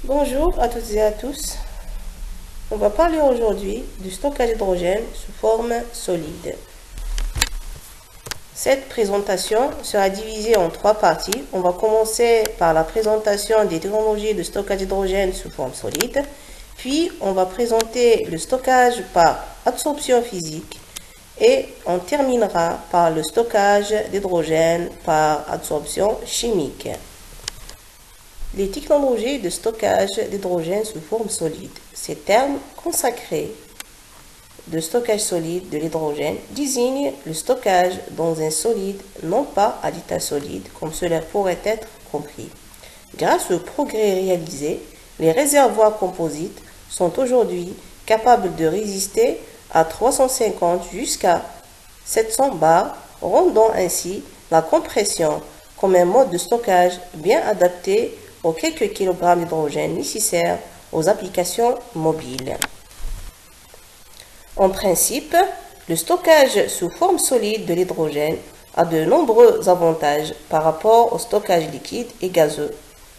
Bonjour à toutes et à tous. On va parler aujourd'hui du stockage d'hydrogène sous forme solide. Cette présentation sera divisée en trois parties. On va commencer par la présentation des technologies de stockage d'hydrogène sous forme solide. Puis, on va présenter le stockage par absorption physique. Et on terminera par le stockage d'hydrogène par absorption chimique. Les technologies de stockage d'hydrogène sous forme solide. Ces termes consacrés de stockage solide de l'hydrogène désignent le stockage dans un solide, non pas à l'état solide, comme cela pourrait être compris. Grâce aux progrès réalisés, les réservoirs composites sont aujourd'hui capables de résister à 350 jusqu'à 700 bars, rendant ainsi la compression comme un mode de stockage bien adapté aux quelques kilogrammes d'hydrogène nécessaires aux applications mobiles. En principe, le stockage sous forme solide de l'hydrogène a de nombreux avantages par rapport au stockage liquide et gazeux,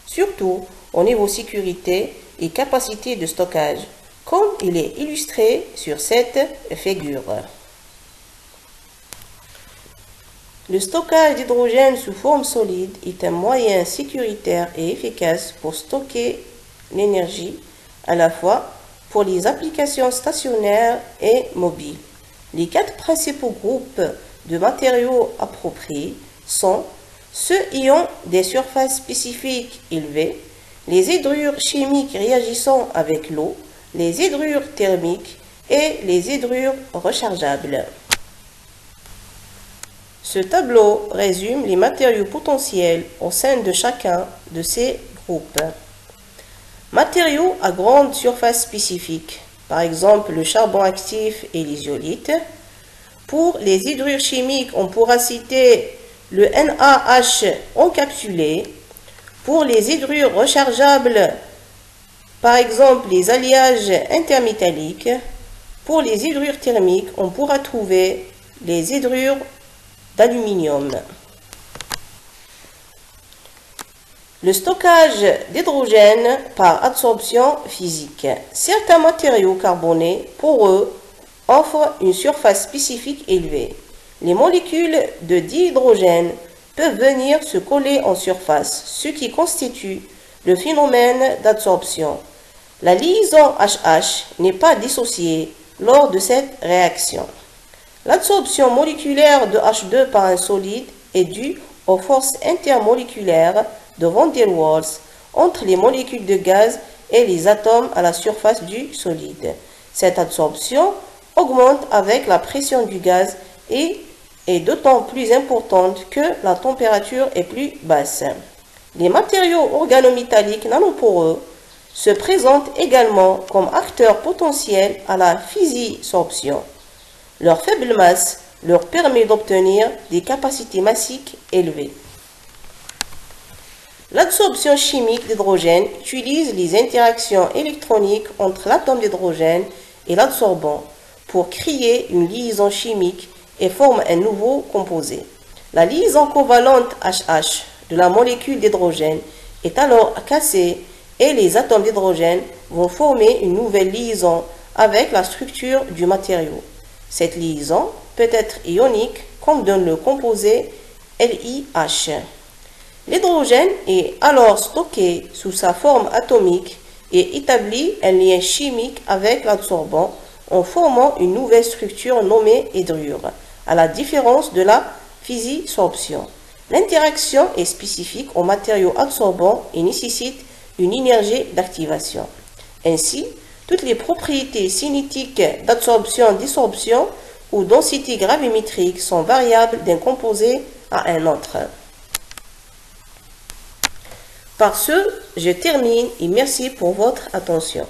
surtout au niveau sécurité et capacité de stockage, comme il est illustré sur cette figure. Le stockage d'hydrogène sous forme solide est un moyen sécuritaire et efficace pour stocker l'énergie à la fois pour les applications stationnaires et mobiles. Les quatre principaux groupes de matériaux appropriés sont ceux ayant des surfaces spécifiques élevées, les hydrures chimiques réagissant avec l'eau, les hydrures thermiques et les hydrures rechargeables. Ce tableau résume les matériaux potentiels au sein de chacun de ces groupes. Matériaux à grande surface spécifique, par exemple le charbon actif et les iolithes. Pour les hydrures chimiques, on pourra citer le NaH encapsulé. Pour les hydrures rechargeables, par exemple les alliages intermétalliques. Pour les hydrures thermiques, on pourra trouver les hydrures d'aluminium. Le stockage d'hydrogène par absorption physique. Certains matériaux carbonés poreux offrent une surface spécifique élevée. Les molécules de dihydrogène peuvent venir se coller en surface, ce qui constitue le phénomène d'absorption. La liaison HH n'est pas dissociée lors de cette réaction. L'absorption moléculaire de H2 par un solide est due aux forces intermoléculaires de Van der Waals entre les molécules de gaz et les atomes à la surface du solide. Cette absorption augmente avec la pression du gaz et est d'autant plus importante que la température est plus basse. Les matériaux organométalliques nanoporeux se présentent également comme acteurs potentiels à la physisorption. Leur faible masse leur permet d'obtenir des capacités massiques élevées. L'absorption chimique d'hydrogène utilise les interactions électroniques entre l'atome d'hydrogène et l'absorbant pour créer une liaison chimique et forme un nouveau composé. La liaison covalente HH de la molécule d'hydrogène est alors cassée et les atomes d'hydrogène vont former une nouvelle liaison avec la structure du matériau. Cette liaison peut être ionique comme dans le composé LiH. L'hydrogène est alors stocké sous sa forme atomique et établit un lien chimique avec l'absorbant en formant une nouvelle structure nommée hydrure, à la différence de la physisorption. L'interaction est spécifique aux matériaux absorbants et nécessite une énergie d'activation. Ainsi, toutes les propriétés cinétiques d'absorption, dissorption ou densité gravimétrique sont variables d'un composé à un autre. Par ce, je termine et merci pour votre attention.